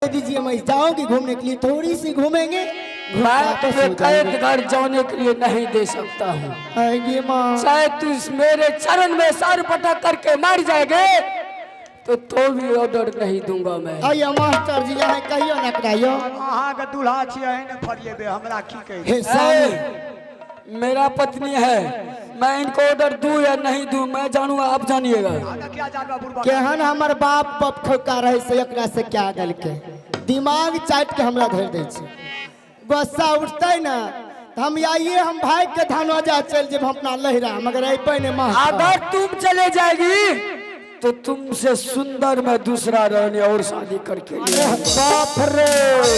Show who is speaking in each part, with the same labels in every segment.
Speaker 1: दीजिए, मैं जाऊंगी घूमने के लिए, थोड़ी सी घूमेंगे।
Speaker 2: मैं तुम्हें कैद घर जाने के लिए नहीं दे सकता हूँ।
Speaker 1: आएंगे माँ,
Speaker 2: चाहे तू मेरे चरण में सर पटक करके मर जाएगे तो भी ऑर्डर नहीं दूंगा मैं।
Speaker 1: आइए मास्टर जी, यहाँ कहियो न कराइयो।
Speaker 3: अहाँ के दूल्हा छियै ने फरिएबे, हमरा की कहे।
Speaker 1: हे स्वामी,
Speaker 2: मेरा पत्नी है, मैं इनको ऑर्डर दूं या नहीं दूं मैं जानूंगा, आप जानिएगा।
Speaker 3: क्या जानबा बुढ़बा
Speaker 1: केहन हमर बाप पप खोका रहे से एकरा से क्या गल के दिमाग चाट के हमरा धर दे छै। गुस्सा उठते ना तो हम आइए, हम भाई के धनौजा चल जब हम अपना लहरा, मगर ऐपे ने माँ
Speaker 2: अगर तुम चले जाएगी तो तुमसे सुंदर मैं दूसरा रहने और शादी करके लिए।
Speaker 1: बाप रे,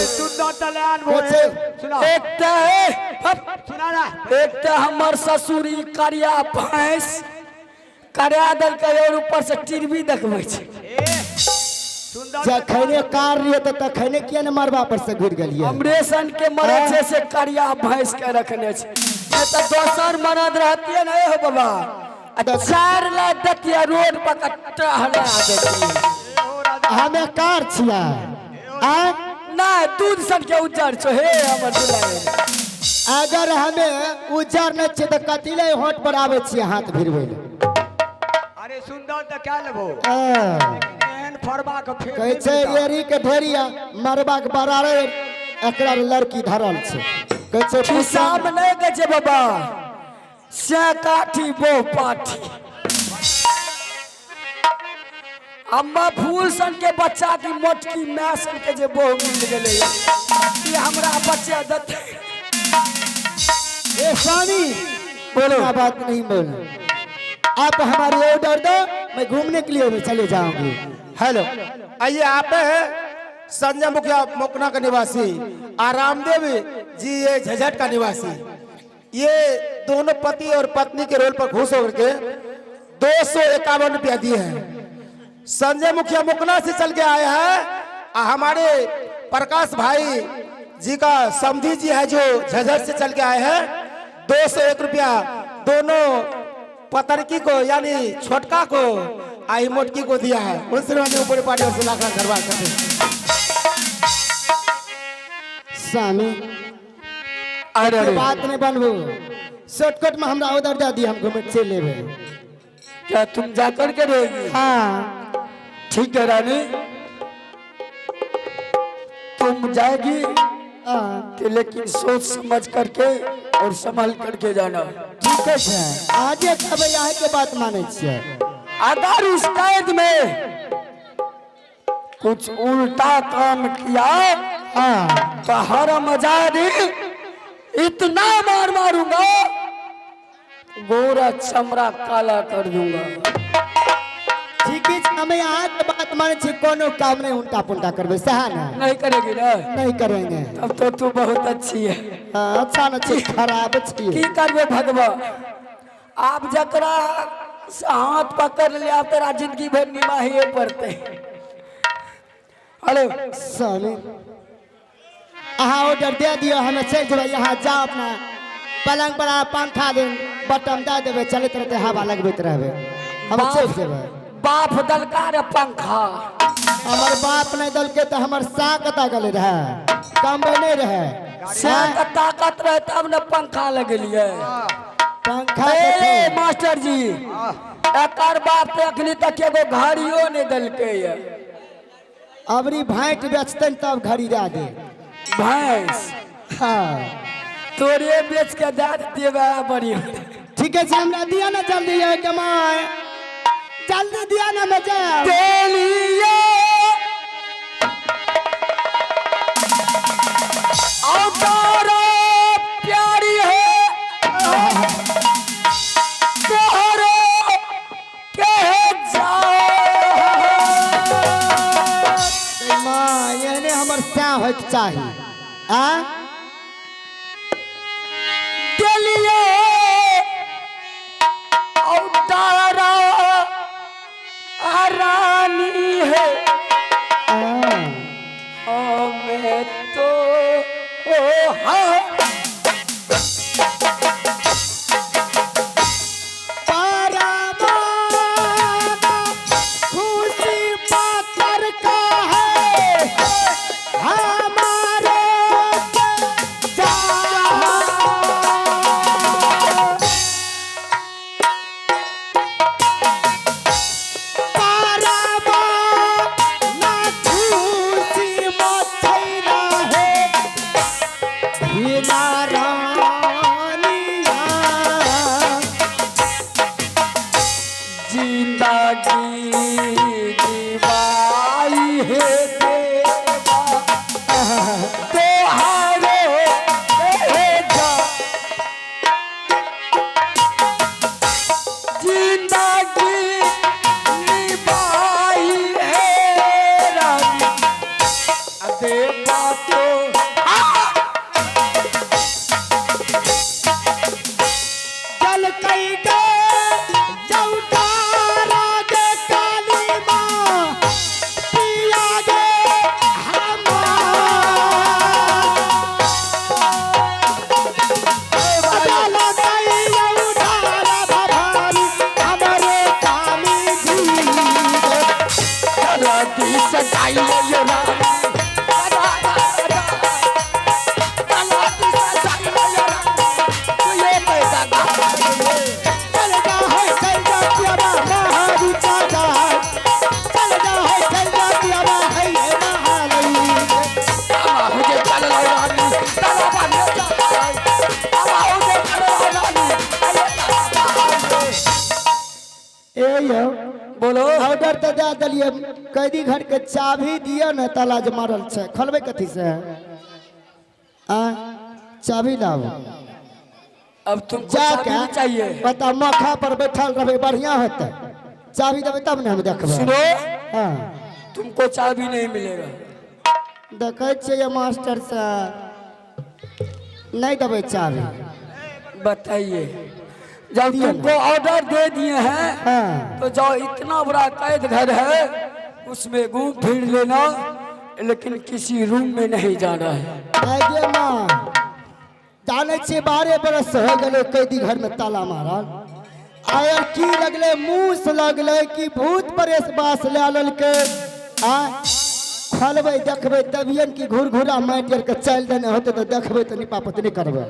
Speaker 3: सुंदर तलान वो
Speaker 1: कैसे?
Speaker 3: सुना
Speaker 2: एक
Speaker 3: सुना ना
Speaker 2: एक हमर ससुरी करिया भैंस करिया दल के और ऊपर से टीवी देखबै छै।
Speaker 3: सुंदर
Speaker 1: जखने कार रहिए तो तखने किया न मरबा पर से घुर गेलिए।
Speaker 2: हमरे सन के मरद से करिया भैंस के रखने छै, नहीं तो दोसर मरद रहती ना हो बाबा, 4 लाख दतिया रोड पर टहला देती।
Speaker 1: हमें कार छिया आ
Speaker 2: ना दूध सन के उजर छो हे हमर दुलारे।
Speaker 1: अगर हमें उजर न छे तो कतिले होठ पर आवे छिए हाथ भिरबै ले।
Speaker 3: अरे सुंदर तो क्या लेबो,
Speaker 1: आ
Speaker 3: एहन फरबा के फेर
Speaker 1: कहै छै एरी के ढेरिया मरबा के बरारे एकरा लड़की धरल छै। कहै छै
Speaker 2: हिसाब नहीं कहै छै बाबा, से काठी बो पाठी। अम्मा फूल सन के बच्चा की मोटकी मैं सन के जे बो मिल गेले ये हमरा बच्चा दत।
Speaker 1: ए स्वामी,
Speaker 2: बोलो।
Speaker 1: क्या बात नहीं बोल, आप हमारी ऑर्डर दो, मैं घूमने के लिए चले जाऊंगी।
Speaker 4: हेलो, आइए, आप हैं संजय मुखिया मोकना का निवासी और रामदेव जी ये झझट का निवासी। ये दोनों पति और पत्नी के रोल पर घुस होकर के 251 रुपया दिए हैं। संजय मुखिया मुकना से चल के आए हैं और हमारे प्रकाश भाई जी का समधी जी है जो झझट से चल के आए हैं। 201 रुपया दोनों पतरकी को यानी छोटका को आई मोटकी को दिया है। उनसे ऊपर पार्टी से लाख लाख घरवा करते।
Speaker 1: स्वामी,
Speaker 2: अरे
Speaker 1: ये बात नहीं बनबो, शॉर्टकट में हमरा ऑर्डर दे दिए, हम घूमे चले लेबे।
Speaker 2: क्या तुम जाकर के रहेगी?
Speaker 1: हाँ
Speaker 2: ठीक है रानी, तुम जाएगी कि लेकिन सोच समझ करके और संभल करके जाना।
Speaker 1: ठीक है सर, आजे कब यहाँ के बात माने छिए।
Speaker 2: अगर उस कैद में कुछ उल्टा काम किया
Speaker 1: हाँ
Speaker 2: तो हरामजादी इतना मार मारूंगा गोरा चमड़ा काला कर दूंगा।
Speaker 1: ठीक है, हमें यहाँ के बात माने छिए, कोनो काम नहीं उल्टा पुल्टा करबे, सहा ना
Speaker 2: नहीं करेगी ना?
Speaker 1: नहीं करेंगे।
Speaker 2: तब तो तू बहुत अच्छी है।
Speaker 1: हाँ, अच्छा न छी, खराब छी।
Speaker 2: की करबे भगवा, आप जकरा से हाथ पकड़ लिया तेरा जिंदगी भर निभाइए पड़ते। हेलो
Speaker 1: स्वामी, अहाँ ऑर्डर दे दियो, हमें चल जेबै। यहाँ जाओ, अपना पलंग पर पंखा दे बटन दे देवे, चलते रहते हवा लगबैत रहबे, हम चल जेबै।
Speaker 2: बाप दलकार पंखा,
Speaker 1: हमर बाप नहीं दल के तो हमर सा कता गले रहे, कम नहीं रहे।
Speaker 2: से ताकत रहे तब न पंखा लगलिए।
Speaker 1: पंखा
Speaker 2: ए मास्टर जी, एकर बाप तो अखनी तक एगो घड़ियो नहीं दलके है।
Speaker 1: अबरी भाइट बेचतन तब घड़ी दे दे।
Speaker 2: भैंस
Speaker 1: हाँ
Speaker 2: तोरे बेच के दे देवे बड़ी।
Speaker 1: ठीक है, हमरा दिया ना जल्दी, ये कमाए जल्दी दिया ना, मैं जाए
Speaker 2: तेलिए औतारा प्यारी है तोहरो के जाओ।
Speaker 1: माँ, ये हमर क्या होके चाहिए आ
Speaker 2: तेलिए औतारा रानी है हमें तो हाँ
Speaker 1: खुशी पाकर का है
Speaker 2: दे बातो
Speaker 1: जल कई गे जौतारा गे काली माँ पिया गे हमारा कई जौतारा भवानी हमारे काली जी
Speaker 2: राती सजाई ये रानी राती सजाई ये रानी तू ये पैसा गा
Speaker 1: चल जा है चल जा पियावा महारी चाचा चल जा है चल जा पियावा है ये महालई
Speaker 2: मुझे चल रानी तारा बन जा मुझे चल रानी
Speaker 1: ए यो
Speaker 2: बोलो
Speaker 1: ऑर्डर तो दे दिलिए कैदी घर के चाबी दियो न ताला जे मारल छै खोलबे कथी से आ चाबी लाओ
Speaker 2: अब तुमको
Speaker 1: जाके
Speaker 2: चाबी चाहिए
Speaker 1: बता मखा पर बैठल रहबे बढ़िया होते चाबी देबे तब ने हम देखबे
Speaker 2: सुनो
Speaker 1: हां
Speaker 2: तुमको चाबी नहीं मिलेगा
Speaker 1: देखै छियै ये मास्टर साहब नहीं देबे चाबी
Speaker 2: बताइए जब तुमको ऑर्डर दे दिए हैं
Speaker 1: हां
Speaker 2: तो जो इतना बड़ा कैद घर है उसमें घूम फिर लेना लेकिन किसी रूम में नहीं जाना है
Speaker 1: आगे मां जाने छे 12 बरस हो गए कैदी घर में ताला मारल आयर की लगले मूस लगले कि भूत परेश बास ले ललके आ खोलबे देखबे तबियन की घुरघुरा माटियर के चल देने होते तो देखबे तो निपापत नहीं करबे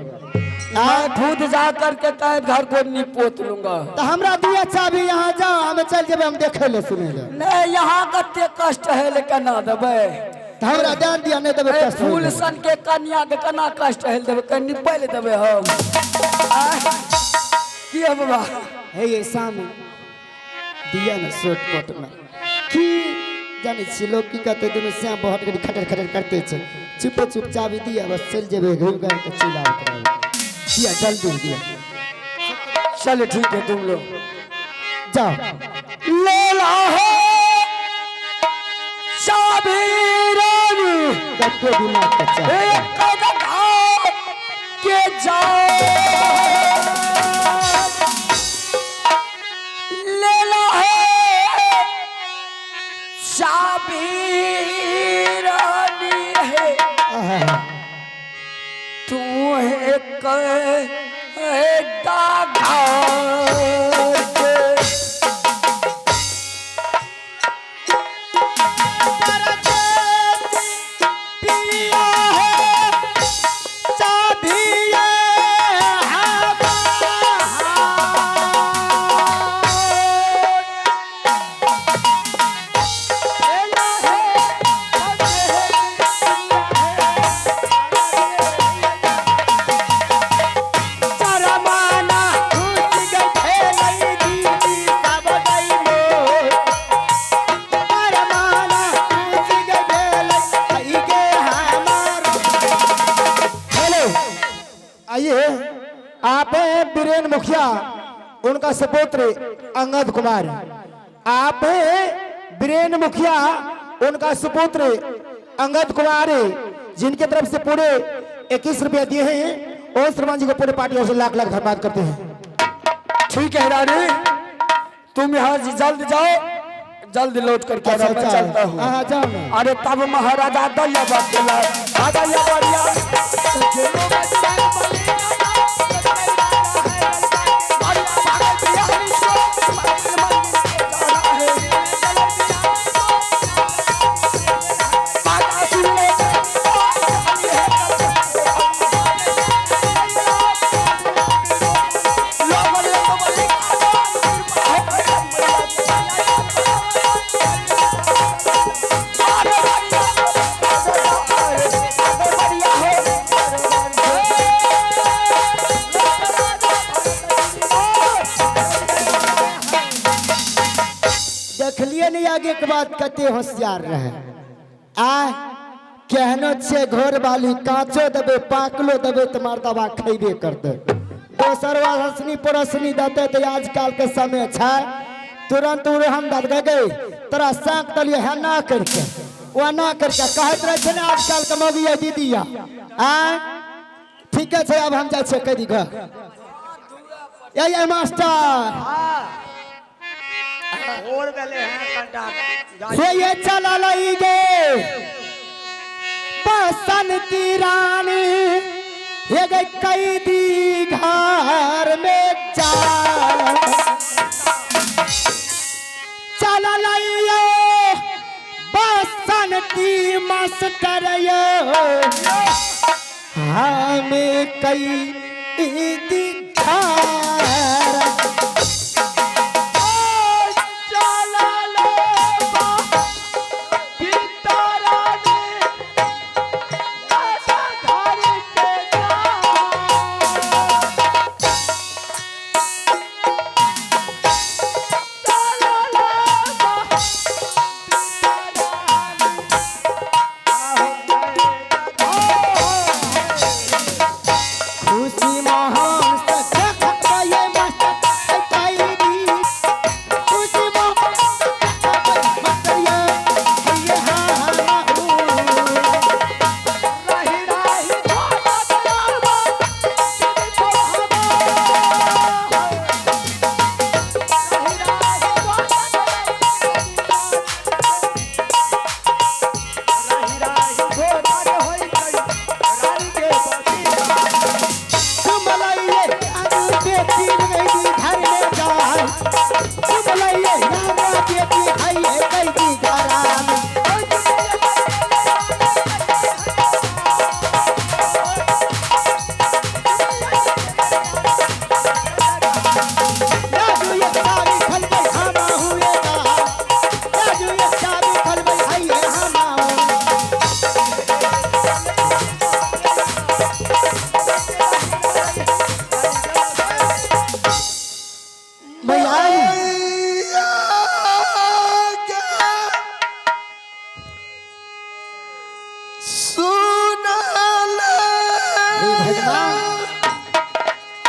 Speaker 2: मैं खुद जा करके कैद घर को निपोत लूंगा
Speaker 1: तो हमरा दिया चाबी यहाँ जाओ हम चल जेबे हम देखे ले सुने ले
Speaker 2: नहीं यहाँ कते कष्ट है लेकिन ना देवे
Speaker 1: तो हमरा ध्यान दिया नहीं देबे कष्ट होई।
Speaker 2: फूल सन के कन्या के कना कष्ट है देवे कन्नी पहले देवे हम की है बाबा
Speaker 1: हे ये सामने दिया न शॉर्टकट में की जाने छी लोग की कहते दोनों श्याम बहुत कभी खटर खटर करते छे चुप चुप चाबी दिया बस चल जेबे घूम कर के चिल्ला उतरा दिया जल्दी दिया
Speaker 2: चलो ठीक है तुम लोग
Speaker 1: जाओ
Speaker 2: ले ला हो चाबी रानी
Speaker 1: कत्ते दिमाग का चाबी
Speaker 2: एक कदम आओ के जाओ ले ला है चाबी रानी है
Speaker 1: आहा,
Speaker 2: तू एक डाघा
Speaker 1: पिया है चाबी ये
Speaker 4: आइए आप हैं बीरेन मुखिया उनका सुपुत्र अंगद कुमार। आप हैं बीरेन मुखिया उनका सुपुत्र अंगद कुमार जिनके तरफ से पूरे 21 रुपया दिए हैं और श्रीमान जी को पूरे पार्टियों से लाख लाख धन्यवाद करते हैं।
Speaker 2: ठीक है रानी तुम यहाँ से जल्द जाओ जल्द लौट करके आना, मैं चलता हूँ।
Speaker 1: हाँ जाओ ना
Speaker 2: अरे तब महाराजा दया बदला आजा या बढ़िया
Speaker 1: देखलिए नहीं आगे के बाद कते होशियार रहे आ कहनो छे घोर बाली कांचो देबे पाकलो देबे तुम्हार दवा खैबे कर दे दोसर हंसनी परोसनी देते तो आजकल के समय छै तुरंत हम दद गए तोरा साक दलिए है ना करके वो ना करके कहत रहे थे ना आजकल के मौगी है दीदिया आ ठीक है अब हम जाए कह दी घर ये मास्टर
Speaker 3: और गले हैं कंटा
Speaker 1: से ये चला लई गे बसंती रानी ये गई कैदी घर में चला लइयो बसंती मास्टर यो हमें कैदी घर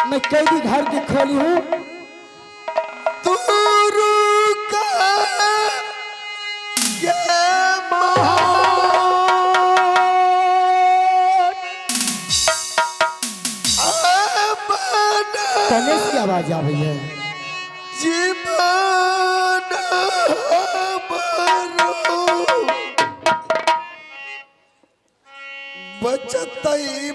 Speaker 1: मैं कैदी घर की खोली हूँ गणेश की आवाज आ रही है
Speaker 5: बचतई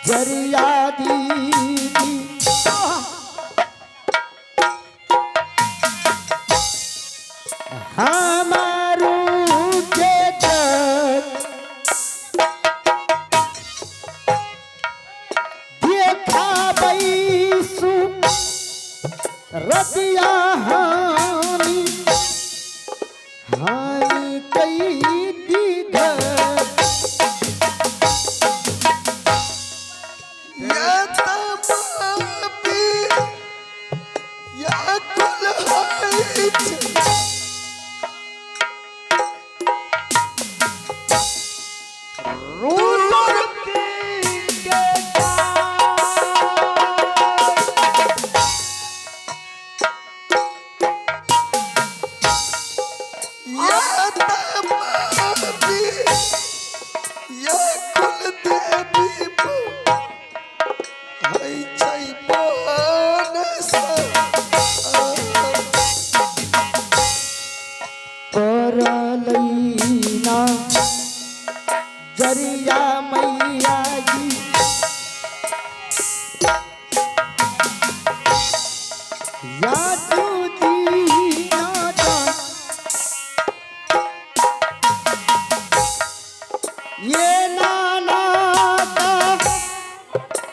Speaker 5: जरिया दीदी हमारू के देखा बैसु रतिया हानि हानि कई दीघर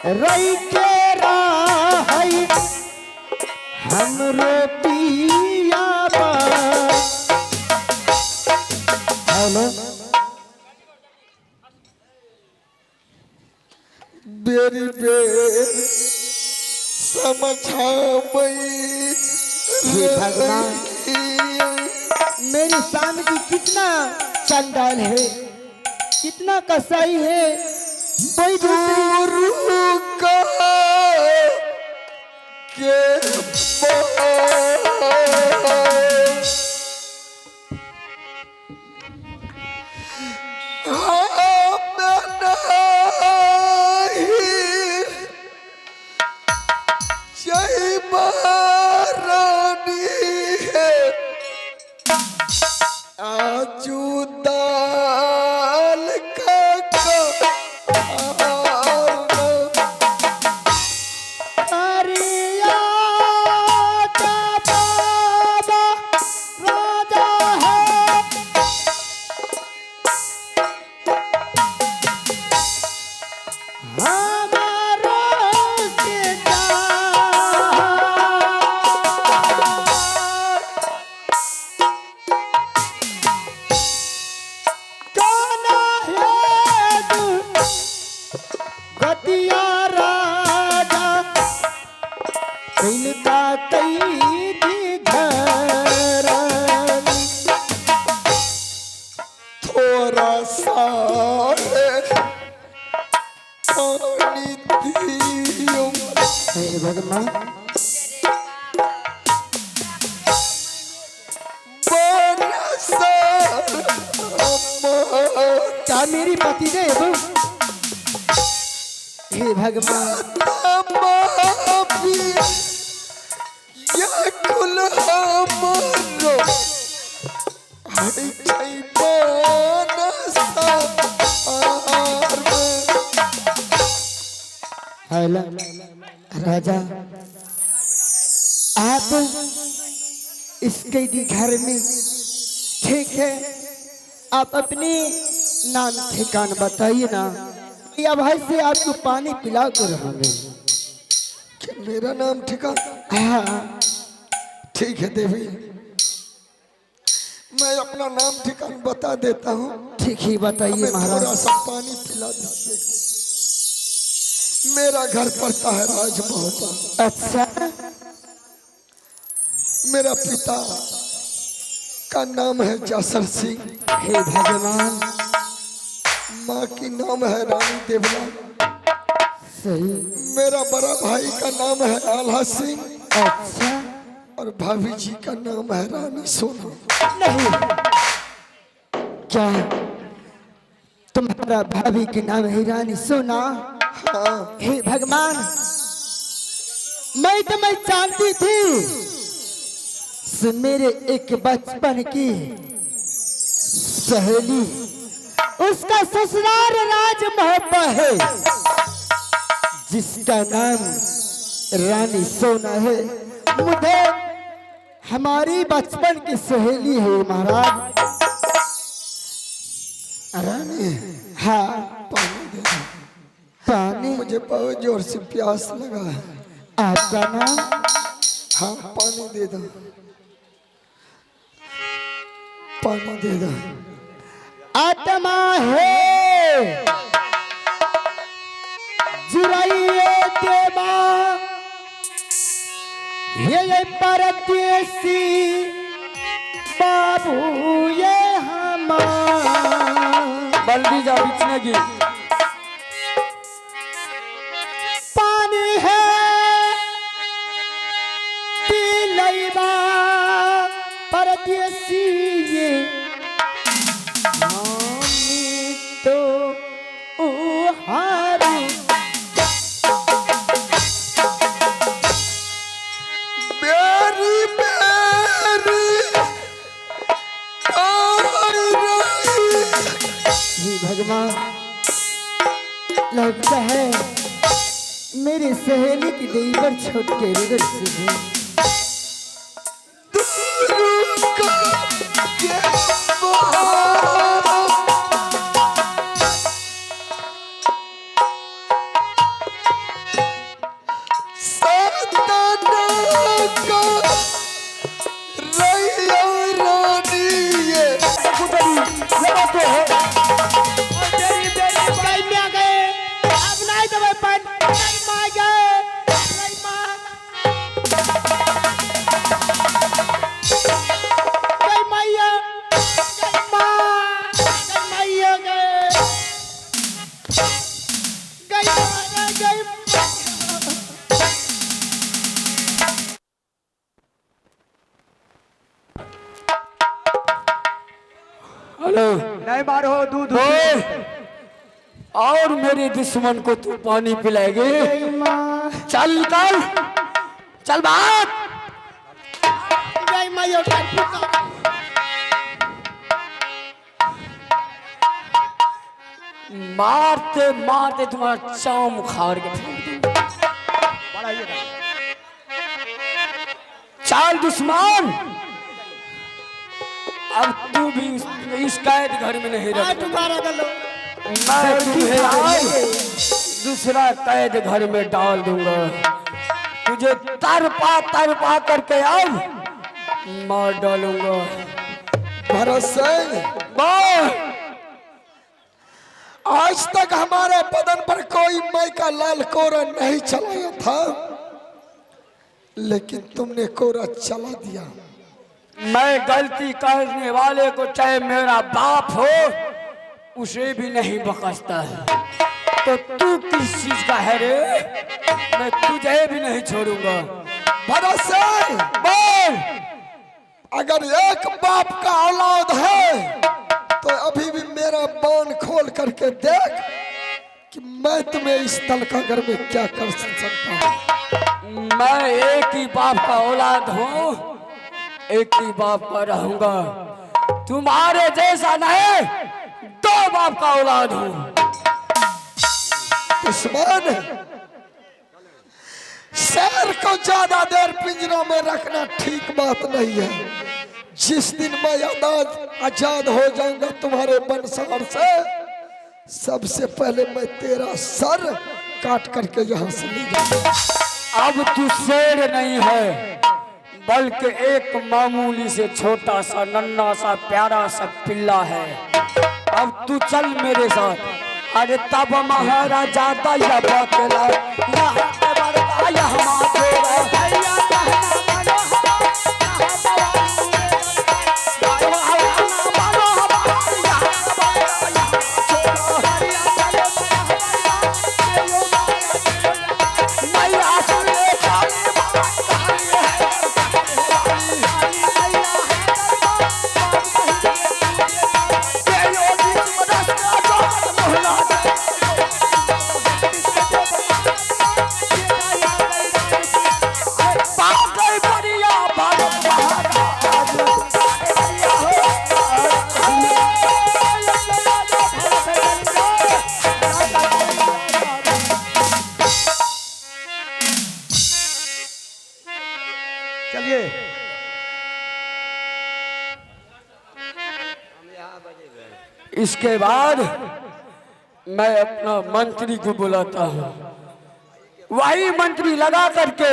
Speaker 5: रई के राहई हमरो पिया बा। हेलो
Speaker 2: बेरी बेर समझावई
Speaker 1: हे भगवान, मेरी शान की कितना चंडाल है, कितना कसाई है। कोई दूसरी
Speaker 2: का के जय महारानी है आजू दाल का
Speaker 1: अरिया का बाबा राजा है। हमारा सीता काना है तू गतिया राजा इनका कई घरानी।
Speaker 2: थोड़ा सा पानी दियो
Speaker 1: हे भगवान,
Speaker 2: बरसा
Speaker 1: क्या मेरी पति देव, हे भगवान,
Speaker 2: माफी या कुल हमरो हई छै बनसा
Speaker 1: हेलो राजा, आप इस कैदी घर में ठीक है, आप अपने नाम ठिकाना बताइए ना, या भाई से आपको पानी पिला कर रहोगे।
Speaker 2: कि मेरा नाम ठिकाना
Speaker 1: हाँ
Speaker 2: ठीक है देवी, मैं अपना नाम ठिकाना बता देता हूँ।
Speaker 1: ठीक ही बताइए
Speaker 2: हमें थोड़ा
Speaker 1: महाराज।
Speaker 2: सा पानी पिला दीजिएगा। मेरा घर पड़ता है राजमहल।
Speaker 1: अच्छा,
Speaker 2: मेरा पिता का नाम है जासर सिंह,
Speaker 1: हे भगवान,
Speaker 2: माँ की नाम है रानी देवला।
Speaker 1: सही,
Speaker 2: मेरा बड़ा भाई का नाम है आल्हा सिंह
Speaker 1: अच्छा,
Speaker 2: और भाभी जी का नाम है रानी सोना।
Speaker 1: नहीं, क्या तुम्हारा भाभी के नाम है रानी सोना?
Speaker 2: हाँ
Speaker 1: हे भगवान, मैं जानती थी मेरे एक बचपन की सहेली, उसका ससुराल राजमहल है जिसका नाम रानी सोना है। मुझे हमारी बचपन की सहेली है महाराज।
Speaker 2: रानी
Speaker 1: हाँ,
Speaker 2: पानी दे दो,
Speaker 1: पानी।
Speaker 2: मुझे बहुत जोर से प्यास लगा है।
Speaker 1: आपका नाम?
Speaker 2: हाँ पानी दे दो, पानी दे दो।
Speaker 1: आत्मा है जुराइए देवा, ये परदेसी बाबू ये हमार।
Speaker 2: बल्दी जा बिचने की
Speaker 1: पानी है पिलैबा परदेसी ये हामी तो उहारू।
Speaker 2: मेरी
Speaker 1: हे भगवान, लगता है मेरी सहेली की देवी पर छोट के बिगड़ से है। नहीं देवे पानी नहीं मांगे नहीं मांग गई मैया गई मां गई मैया गई गई
Speaker 2: हेलो
Speaker 3: नहीं मारो दूध
Speaker 2: ओए, और मेरे दुश्मन को तू पानी पिलाएगी? चल निकल, चल भाग।
Speaker 1: गई मैया
Speaker 2: मारते मारते तुम्हारा चाम उखाड़ के फेंक दूंगा।
Speaker 3: बड़ा ये था।
Speaker 2: चल दुश्मन, अब तू भी इस कैद घर में नहीं रह।
Speaker 1: तुम्हारा गलो
Speaker 2: मैं तुझे आज दूसरा कैद घर में डाल दूंगा। तुझे तरपा तरपा करके अब मार डालूंगा।
Speaker 5: भरत सिंह,
Speaker 2: बोल।
Speaker 5: आज तक हमारे बदन पर कोई मई का लाल कोरा नहीं चलाया था, लेकिन तुमने कोरा चला दिया।
Speaker 2: मैं गलती करने वाले को चाहे मेरा बाप हो उसे भी नहीं बख्शता है। तो तू किस चीज का है रे? मैं तुझे भी नहीं छोड़ूंगा।
Speaker 5: भरत सिंह,
Speaker 2: बोल।
Speaker 5: अगर एक बाप का औलाद है तो अभी भी मेरा बाण खोल करके देख कि मैं तुम्हें इस तलखागर में क्या कर सकता हूँ।
Speaker 2: मैं एक ही बाप का औलाद हूँ, एक ही बाप का रहूंगा। तुम्हारे जैसा नहीं, दो बाप का औलाद हूँ।
Speaker 5: दुश्मन, शेर को ज्यादा देर पिंजरों में रखना ठीक बात नहीं है। जिस दिन मैं आजाद हो जाऊंगा तुम्हारे बंसार से, सबसे पहले मैं तेरा सर काट करके यहाँ से ले जाऊंगा।
Speaker 2: अब तू शेर नहीं है, बल्कि एक मामूली से छोटा सा नन्हा सा प्यारा सा पिल्ला है। अब तू चल मेरे साथ। अरे तब महाराजा दया बतला यहाँ पे बरता यहाँ मातेरा भैया कहना मानो
Speaker 3: चलिए
Speaker 2: इसके बाद मैं अपना मंत्री को बुलाता हूँ। वही मंत्री लगा करके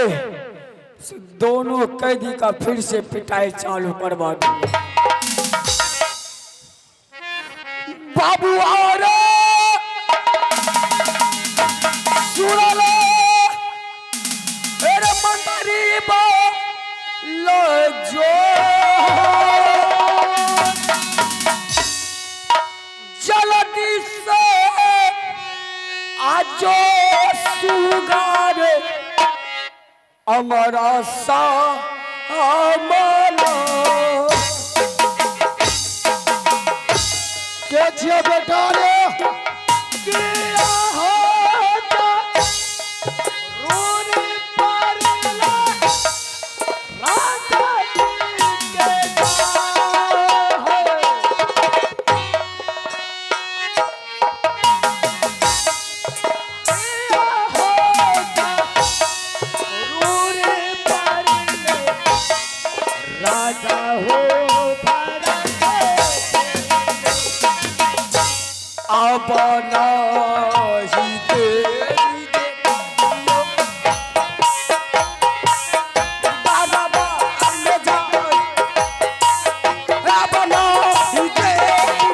Speaker 2: दोनों कैदी का फिर से पिटाई चालू करवा दूंगा। बाबू आओ रे, सुनो लो मेरे मंत्री लो जो जल्दी से आजो सुगार हमारा सा हमारा
Speaker 5: क्या छिया बेटा रे?
Speaker 2: किया होता रोने पर राजा के राजा हो अब नहीं तेरी बाबा ले जाओ अब नहीं तेरी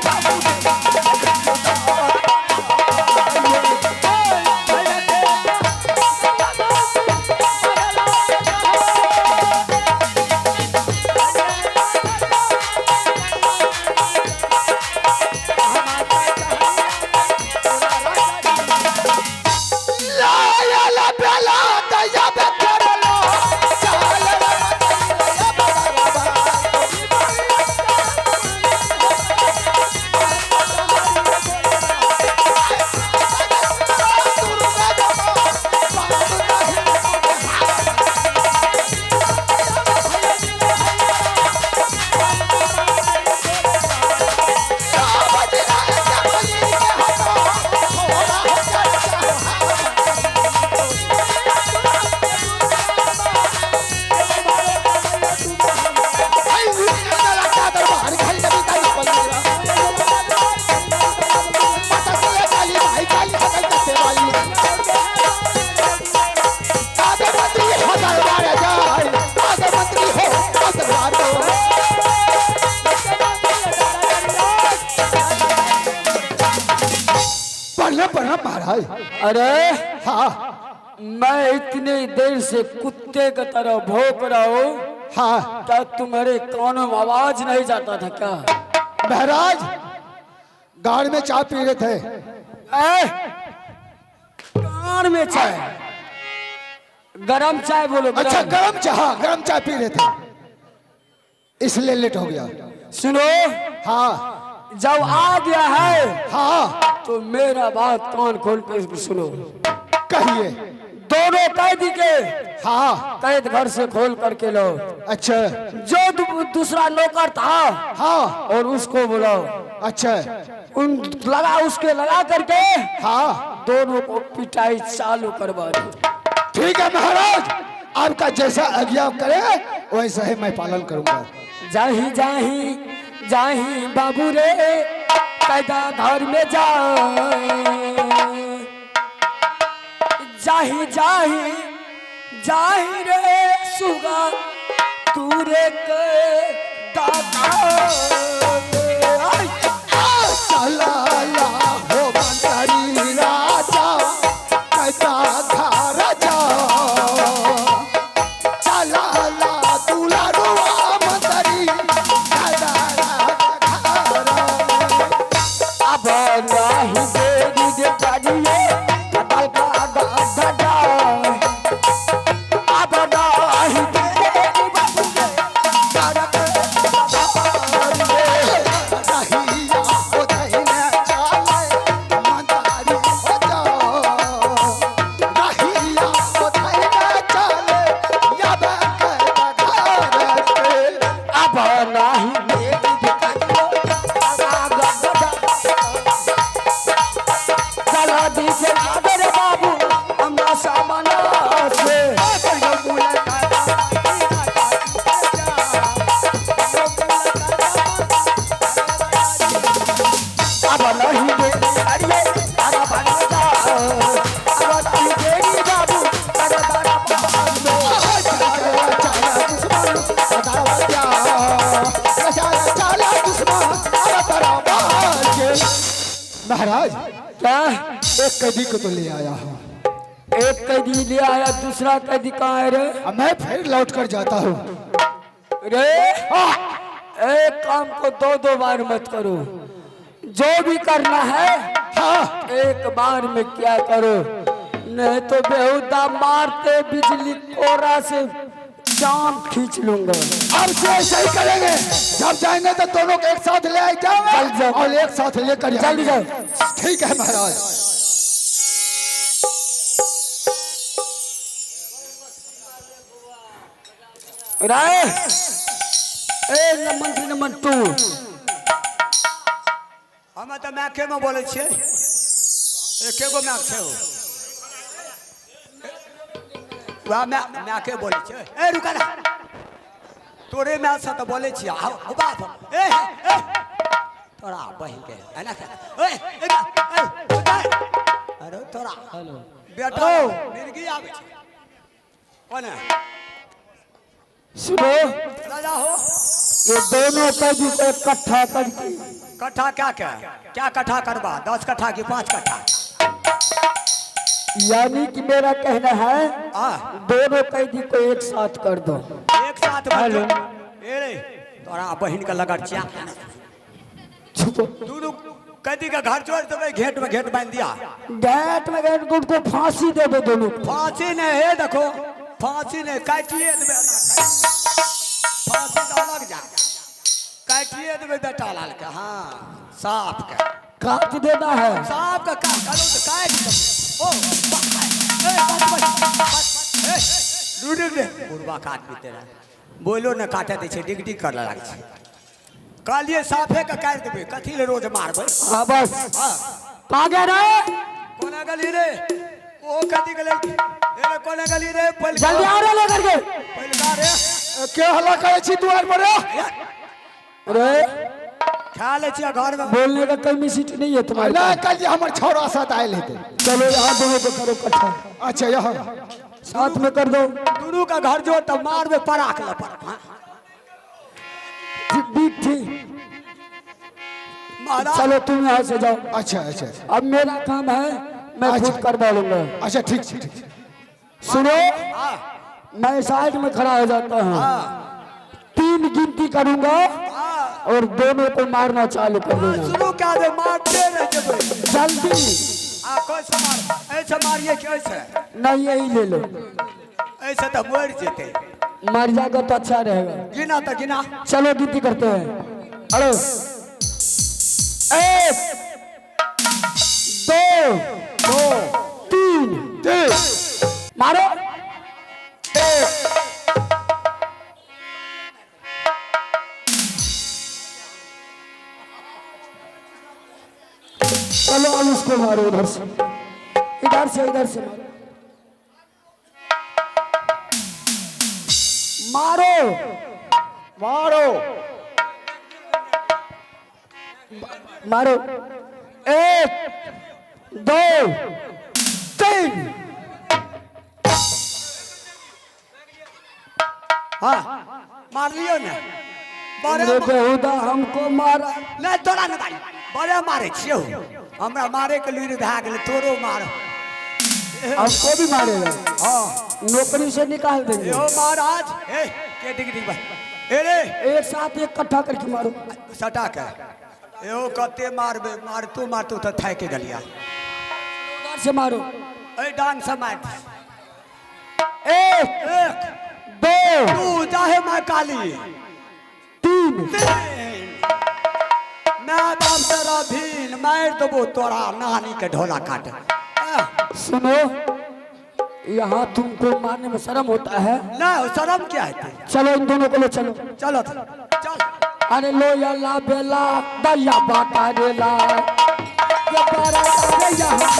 Speaker 2: अरे
Speaker 5: हाँ
Speaker 2: मैं इतने देर से कुत्ते की तरह भौंक रहा हूँ,
Speaker 5: हाँ
Speaker 2: क्या तुम्हारे कानों में आवाज नहीं जाता था क्या?
Speaker 5: महाराज गाड़ में चाय पी रहे थे।
Speaker 2: कान में चाय, गरम चाय बोलो।
Speaker 5: अच्छा गरम चाय, हाँ गरम चाय पी रहे थे इसलिए लेट हो गया।
Speaker 2: सुनो,
Speaker 5: हाँ
Speaker 2: जब आ गया है
Speaker 5: हाँ
Speaker 2: तो मेरा बात कान खोल के सुनो।
Speaker 5: कहिए।
Speaker 2: दोनों कैदी के
Speaker 5: हाँ
Speaker 2: कैद घर से खोल करके लो।
Speaker 5: अच्छा
Speaker 2: जो दूसरा नौकर था
Speaker 5: हाँ
Speaker 2: और उसको बुलाओ।
Speaker 5: अच्छा
Speaker 2: उन उसके लगा करके
Speaker 5: हाँ
Speaker 2: दोनों को पिटाई चालू करवा दो।
Speaker 5: ठीक है महाराज, आपका जैसा आज्ञा करे वैसा ही मैं पालन करूंगा।
Speaker 2: जाही जाही जाही बाबू रे कैदा घर में जा, जाही जाही जाही रे सुगा तू रे के दादा।
Speaker 5: चला ला हो मंत्री राजा कैसा घर जा, चला ला दुलारुआ मंत्री कैसा घर।
Speaker 2: अब नहीं देरी दे जाइए कतल का गड्ढा, अब नहीं देरी बचने सड़क
Speaker 5: रहिया हो धैले चाले मंत्री हो जाओ, रहिया हो धैले चाले याद कैसा घर।
Speaker 2: अब नहीं देरी दे चला दीजिए आदर बाबू हमरा सामना से। अब नहीं देरी अरे तारा बन जा, अब नहीं देरी बाबू तारा तारा बन
Speaker 5: महाराज
Speaker 2: क्या?
Speaker 5: एक कैदी को तो ले आया हूँ,
Speaker 2: एक कैदी ले आया, दूसरा कैदी कहाँ है रे?
Speaker 5: अब मैं फिर लौट कर जाता हूँ।
Speaker 2: रे एक काम को दो दो बार मत करो, जो भी करना है
Speaker 5: हाँ
Speaker 2: एक बार में क्या करो, नहीं तो बेहुदा मारते बिजली कोरा से जान खींच लूंगा।
Speaker 5: अब से ऐसा ही करेंगे, जब जाएंगे तो दोनों को एक साथ ले
Speaker 2: चल
Speaker 5: जाओगे
Speaker 2: जाओ।
Speaker 5: और एक साथ लेकर
Speaker 2: जल्दी जाओ।
Speaker 5: ठीक है महाराज।
Speaker 2: राय ए मंत्री नंबर 2
Speaker 3: हम तो मैके में बोले छे, एके गो मैक छे वह मैके बोले छे। ए रुका ना, तोरे मैच से तो बोले छी। आओ बाप ए तोरा बहिन के है ना अरे तोरा हेलो बेटा मिर्गी आवे छे कौन है?
Speaker 2: सुनो,
Speaker 3: राजा हो
Speaker 2: ये दोनों कैदी को इकट्ठा करके
Speaker 3: कट्ठा क्या कट्ठा करवा? 10 कट्ठा की 5 कट्ठा?
Speaker 2: यानी कि मेरा कहना है दोनों कैदी को एक साथ कर दो।
Speaker 3: एक साथ
Speaker 2: हेलो
Speaker 3: ए तोरा बहिन का लगा चा दोनों कैदी का घर छोड़ तो घेट में घेट बांध दिया।
Speaker 2: गेट में गेट को फांसी दे दो दोनों को।
Speaker 3: फांसी नहीं है, देखो फांसी नहीं काटिए देवे, फांसी तो लग जा, काटिए देवे बेटा लाल के। हाँ सांप का
Speaker 2: काट देना है,
Speaker 3: सांप का काट करो तो काट दो। ओ ए बुढ़वा काट भी तेरा बोलो न काटे दे छे, डिग डिग कर लाग छे। कालिए साफे का काट देबे, कथी ले रोज मारबे?
Speaker 2: हाँ बस कहाँ गए रे?
Speaker 3: कोना गली रे ओ कथी गले ए कोना गली रे
Speaker 2: जल्दी आ रे लेकर के।
Speaker 3: पहलका रे
Speaker 5: क्या हल्ला करे छी द्वार पर?
Speaker 2: अरे
Speaker 3: खा ले छिया घर में।
Speaker 2: बोलने का कोई मिसिट नहीं है तुम्हारे
Speaker 5: ना
Speaker 2: पास?
Speaker 5: कल हमारे छोरा साथ आए लेते।
Speaker 2: चलो यहाँ दोनों को करो इकट्ठा,
Speaker 5: अच्छा यहाँ
Speaker 2: साथ में कर दो।
Speaker 3: दोनों का घर जो तब मार में पराख ल पर
Speaker 2: ठीक।
Speaker 3: महाराज
Speaker 2: चलो तुम यहाँ से जाओ।
Speaker 5: अच्छा अच्छा
Speaker 2: अब मेरा काम है मैं खुद करवा लूंगा।
Speaker 4: अच्छा ठीक ठीक।
Speaker 2: सुनो, मैं साइड में खड़ा हो जाता हूँ, 3 गिनती करूंगा और दोनों को मारना चालू कर देना।
Speaker 3: शुरू कर दे, मारते रह जब
Speaker 2: जल्दी।
Speaker 3: कैसे मार, ऐसे मारिए कैसे?
Speaker 2: नहीं यही ले लो,
Speaker 3: ऐसे तो मर जेते।
Speaker 2: मर जाएगा तो अच्छा रहेगा।
Speaker 3: गिना तो गिना।
Speaker 2: चलो गिनती करते हैं। अरे 1 2 3 मारो। 1 चलो अब उसको मारो, इधर से इधर से इधर से मारो मारो मारो। 1 2 3।
Speaker 3: हाँ मार लियो ना। बड़े
Speaker 2: अरे बेहुदा हमको मारा।
Speaker 3: नहीं तोरा नहीं भाई, बड़े मारे छियो। हमरा मारे के लिए भाग गेल, तोरो मार।
Speaker 2: हमको भी मारेगा।
Speaker 3: हाँ
Speaker 2: नौकरी से निकाल देंगे।
Speaker 3: यो महाराज, ए के डिग भाई, ए रे
Speaker 2: एक साथ एक इकट्ठा करके मारो।
Speaker 3: सटा के यो कते मारबे, मारतू तो थाक के गलिया।
Speaker 2: उधर से मारो।
Speaker 3: ए डांग से मार।
Speaker 2: 1
Speaker 3: 1
Speaker 2: 2
Speaker 3: तू चाहे मैं काली
Speaker 2: 3।
Speaker 3: मैं दाम तेरा भीन मार देबो तोरा नानी के ढोला काट।
Speaker 2: सुनो, यहाँ तुमको मारने में शर्म होता है?
Speaker 3: ना शर्म क्या है?
Speaker 2: चलो इन दोनों को ले चलो।
Speaker 3: चलो चल।
Speaker 2: अरे लो यला बेला दया बाटा रेला ये बारा रे यहाँ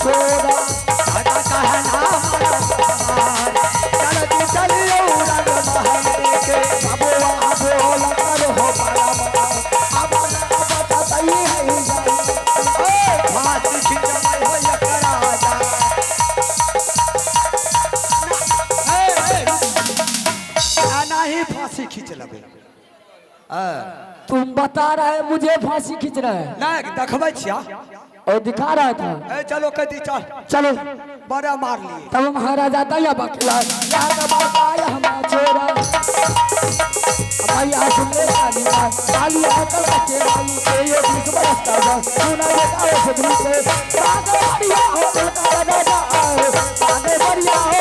Speaker 2: छोड़ा
Speaker 3: आटा का है नाम चल तू चलियो रंग महल के
Speaker 2: बाबूआ बोला कर हो पाया अब बता सही है जाई
Speaker 3: फांसी खिंचवाई हो एकरा जा। नहीं फांसी खींच लबे।
Speaker 2: तुम बता रहा है मुझे फांसी खींच रहा है
Speaker 3: नहीं देखबै छिया
Speaker 2: और दिखा रहा था।
Speaker 3: ए चलो कदी चल
Speaker 2: चलो
Speaker 3: बड़ा मार लिए।
Speaker 2: तब महाराजा दया बकला यहाँ का बाबा हम छोड़ा भैया सुनने वाली काली आकर बच्चे वाली के ये बीच बरसता है सुना बेटा वो सुधरी से आगे बढ़िया हो उनका राजा आगे बढ़िया हो।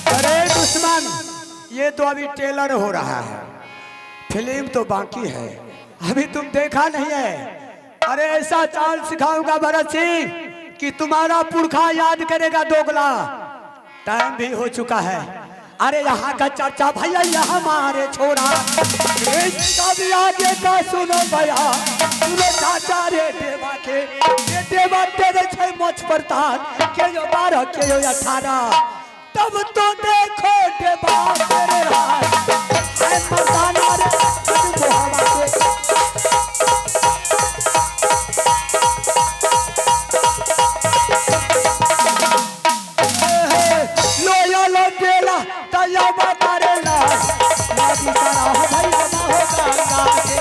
Speaker 3: अरे दुश्मन, ये तो अभी टेलर हो रहा है, फिल्म तो बाकी है, अभी तुम देखा नहीं है। अरे ऐसा चाल सिखाऊंगा भरत सिंह कि तुम्हारा पुरखा याद करेगा दोगला। टाइम भी हो चुका है। अरे यहाँ का चर्चा भैया यहाँ मारे छोड़ा इसका भी आगे का सुनो भैया, सुनो चाचा रे देवा के ये देवा तेरे छे मोच परतान के जो 12 के जो 18 तब तो देखो देवा तेरे हाथ है परताना रे तुझको हवा के। लोया लो गेला तया करेला नदी सारा हो भैया ना हो गंगा के।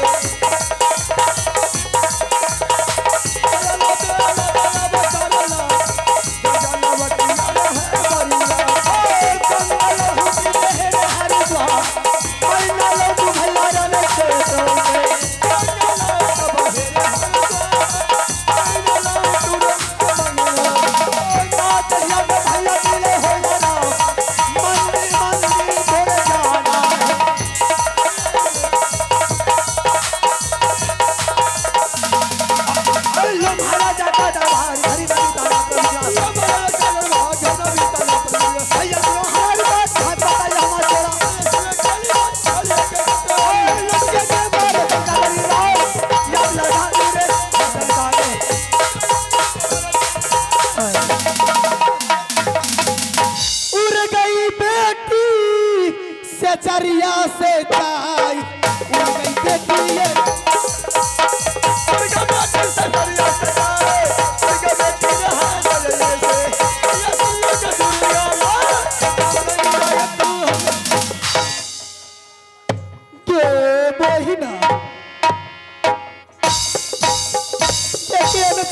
Speaker 1: चरिया से ताई उड़ गई बेटी ये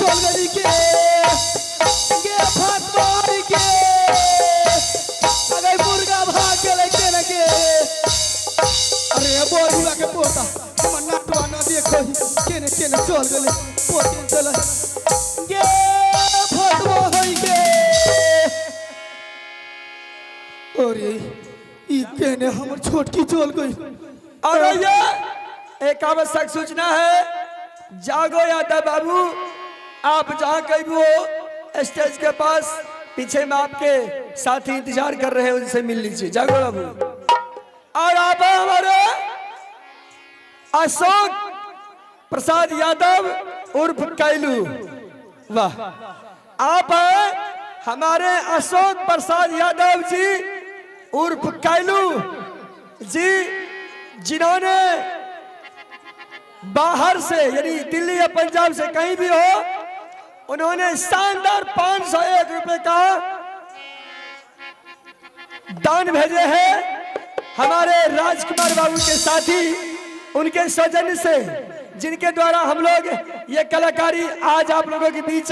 Speaker 1: चल गई के फटवारी के अगर मुर्गा भाग गेले के न के अरे बोलुआ के पोता मन्ना तो ना देखो केने केने चल गेले पोते चल गे फटवा होई गे अरे ई केने हमर छोटकी चल गई।
Speaker 2: अरे ये एक आवश्यक सूचना है, जागो यादव बाबू, आप जहाँ कहीं भी हो स्टेज के पास पीछे में आपके साथी इंतजार कर रहे हैं, उनसे मिल लीजिए। जागो बाबू। और आप हैं हमारे अशोक प्रसाद यादव उर्फ कैलू। वाह, आप हैं हमारे अशोक प्रसाद यादव जी उर्फ कैलू जी, जिन्होंने बाहर से यानी दिल्ली या पंजाब से कहीं भी हो, उन्होंने शानदार 501 रुपए का दान भेजे हैं हमारे राजकुमार बाबू के साथी, उनके सौजन्य से, जिनके द्वारा हम लोग ये कलाकारी आज आप लोगों के बीच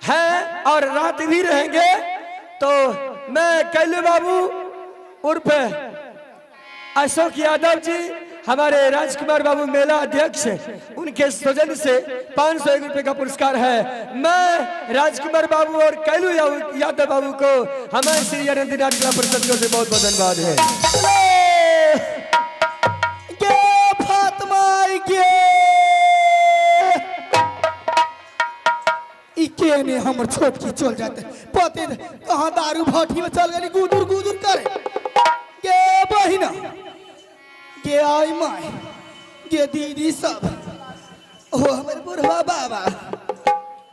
Speaker 2: है और रात भी रहेंगे। तो मैं कैलू बाबू उर्फ अशोक यादव जी, हमारे राजकुमार बाबू मेला अध्यक्ष, उनके सौजन्य से 501 रुपए का पुरस्कार है। मैं राजकुमार बाबू और कैलू यादव बाबू को हमारे श्री आनंद नाथ कला परिषद की ओर से बहुत बहुत धन्यवाद है।
Speaker 1: गे फातिमा गे ई केने हमर छोटकी चल जाते पते कहां दारू भाटी में चल गई गुदुर गुदुर करे गे बहिना गे आई माई गे दीदी सब ओ हमर बुढ़वा बाबा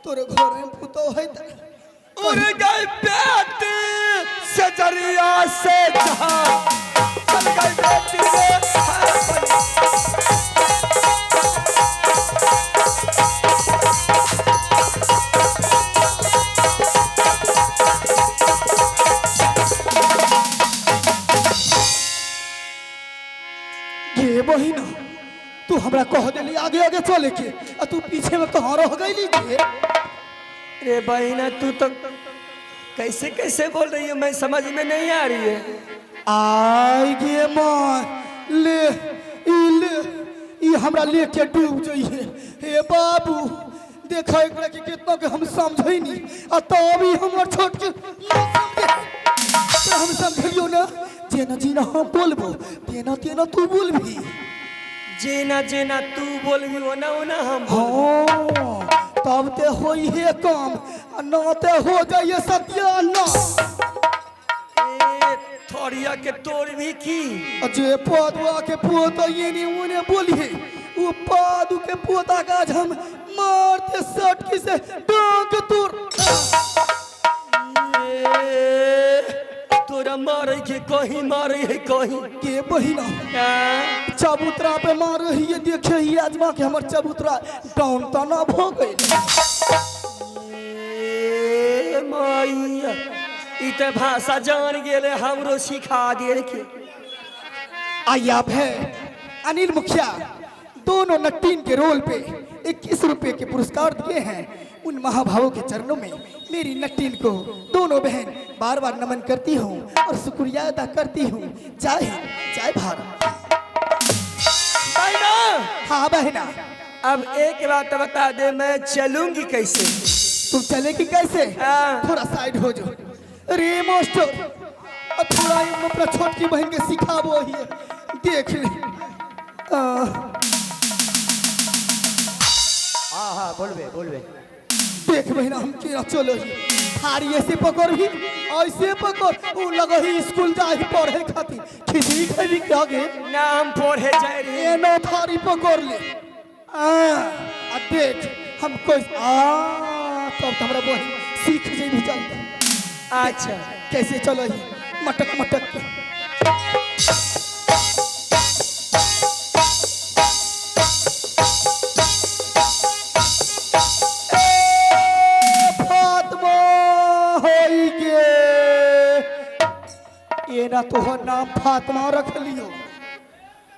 Speaker 1: तोरे घर में पुतो है त
Speaker 2: उड़ गई बेटी सजरिया से जहां, चल गई बेटी रे
Speaker 1: गे बहिना तू हमरा कह देली आगे आगे चले के आ तू पीछे में कहां रह गईली गे।
Speaker 2: रे बहना, तू तो कैसे कैसे बोल रही है, मैं समझ में नहीं आ रही है।
Speaker 1: आई गे मार ले ई हमरा लेके डूब जाइए। हे बाबू देखा एकरा के कितना के हम समझै नी आ तो भी हमर छोट के हम समझियो ना जेना जेना हम बोलबो तेना तेना तू बोलबी,
Speaker 2: जेना जेना तू बोलबी ओना ओना हम
Speaker 1: हाँ तब ते होई है काम आ ना ते हो जाइए सत्यानाश।
Speaker 2: थोड़िया के तोड़ भी की
Speaker 1: जे पदुआ के पोता ये नहीं उन्हें बोलिए वो पादू के पोता का हम मारते सटकी से डांग तोड़
Speaker 2: तोरा मारे के कहीं मारे है कहीं
Speaker 1: के बहिना चबूतरा पे मार रही है। देखे ही आजमा के हमर चबूतरा डाउन तना भो गई।
Speaker 2: माइया इते भाषा जान गेले हमरो सिखा दे के।
Speaker 1: आया है अनिल मुखिया दोनों नटीन के रोल पे 21 रुपए के पुरस्कार दिए हैं। उन महाभावों के चरणों में मेरी नटीन को दोनों बहन बार बार नमन करती हूँ और शुक्रिया अदा करती हूँ। जय हिंद जय भारत।
Speaker 2: बहना,
Speaker 1: हाँ बहना,
Speaker 2: अब एक बात बता दे, मैं चलूंगी कैसे?
Speaker 1: तुम चलेगी कैसे?
Speaker 2: हाँ।
Speaker 1: थोड़ा साइड हो जाओ। अरे मास्टर थोड़ा अपना छोटकी बहन के सिखाबो ही देख ले।
Speaker 3: हाँ हाँ बोलबे
Speaker 1: देख बहना हम केना चलो ही थारी ऐसे पकड़ भी ऐसे पकड़ उ लगे ही स्कूल जाही पढ़े खातिर खिचड़ी खैली के आगे
Speaker 2: नाम पढ़े जाए रे।
Speaker 1: एनो थारी पकड़ ले आ देख हम कोई तब तो हमरा बहन सीख जेबी चल।
Speaker 2: अच्छा
Speaker 1: कैसे चलो ही मटक मटक के ना तोहर नाम फातिमा रख लियो।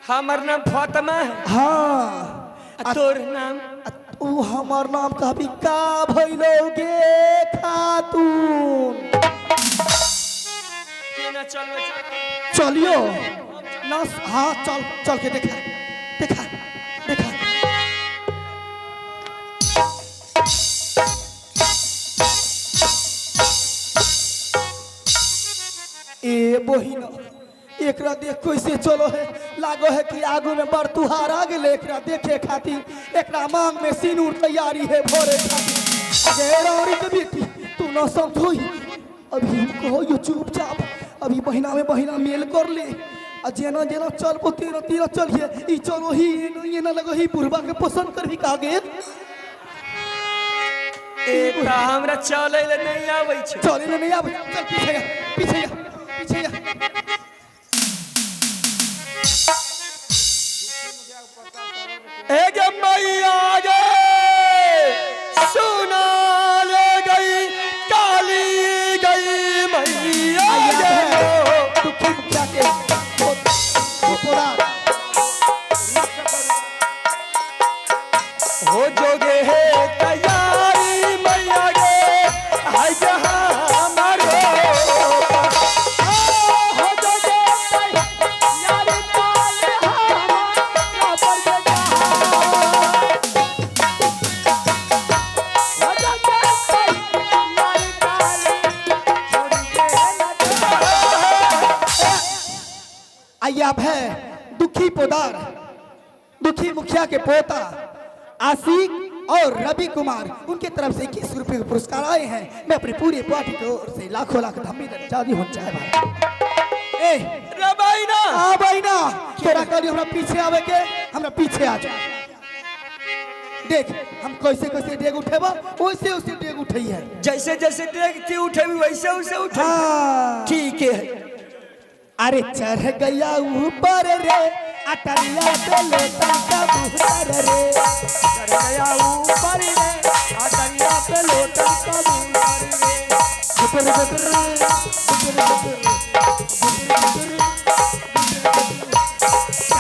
Speaker 2: हमर नाम फातिमा है।
Speaker 1: हाँ
Speaker 2: तोर नाम
Speaker 1: ऊ हमार नाम कभी का भइलोगे खातून। चलियो ना, हाँ चल चल के देखा देखा देखा। ए बहिना एकरा देख कैसे चलो है, लागो है कि आगू में बड़ तुहार आ गेले एकरा देखे खातिर। एकरा मांग में सिनूर तैयारी है भरे खातिर। अगे रौरी के बेटी तू न समझोई, अभी हम कहो यो चुपचाप अभी महीना में महीना मेल कर ले। आ जेना जेना चलबो तेना तेना चलिए। ई चलो ही ये ना लगो ही बुढ़बा के पसंद कर भी का गेल।
Speaker 2: एकटा हमरा चले ले नहीं आबै छै।
Speaker 1: चले ले नहीं आबै, चल पीछे जा पीछे जा पीछे जा।
Speaker 2: एक मैया गे सुना ले गई काली गई मैया गे।
Speaker 1: तू खूब क्या के पोरा
Speaker 2: हो जोगे है तैयारी मैया गे हाय जहां हमारो हो जोगे तैयारी काले हमारा पर जहां हो जोगे तैयारी काले छोड़ के
Speaker 1: आया है दुखी पोदार, दुखी मुखिया के पोता आशिक और रवि कुमार, उनके तरफ से 21 रुपए के पुरस्कार आए हैं। मैं अपनी पूरी पार्टी की ओर से लाखों लाख धम्मी जादी हो चाहे भाई। ए
Speaker 2: रे भाईना
Speaker 1: आ भाईना तोरा करी हमरा पीछे आवे के, हमरा पीछे आ जा। देख हम कैसे कैसे डेग उठेबा वैसे वैसे डेग उठई है।
Speaker 2: जैसे जैसे देखती उठेबी वैसे वैसे उठे।
Speaker 1: हाँ
Speaker 2: ठीक है।
Speaker 1: अरे चढ़ गया ऊपर रे अटरिया पे लोटा का बुहर रे।
Speaker 2: चढ़ गया ऊपर रे अटरिया पे लोटा का बुहर रे।
Speaker 1: गुटर गुटर गुटर गुटर गुटर गुटर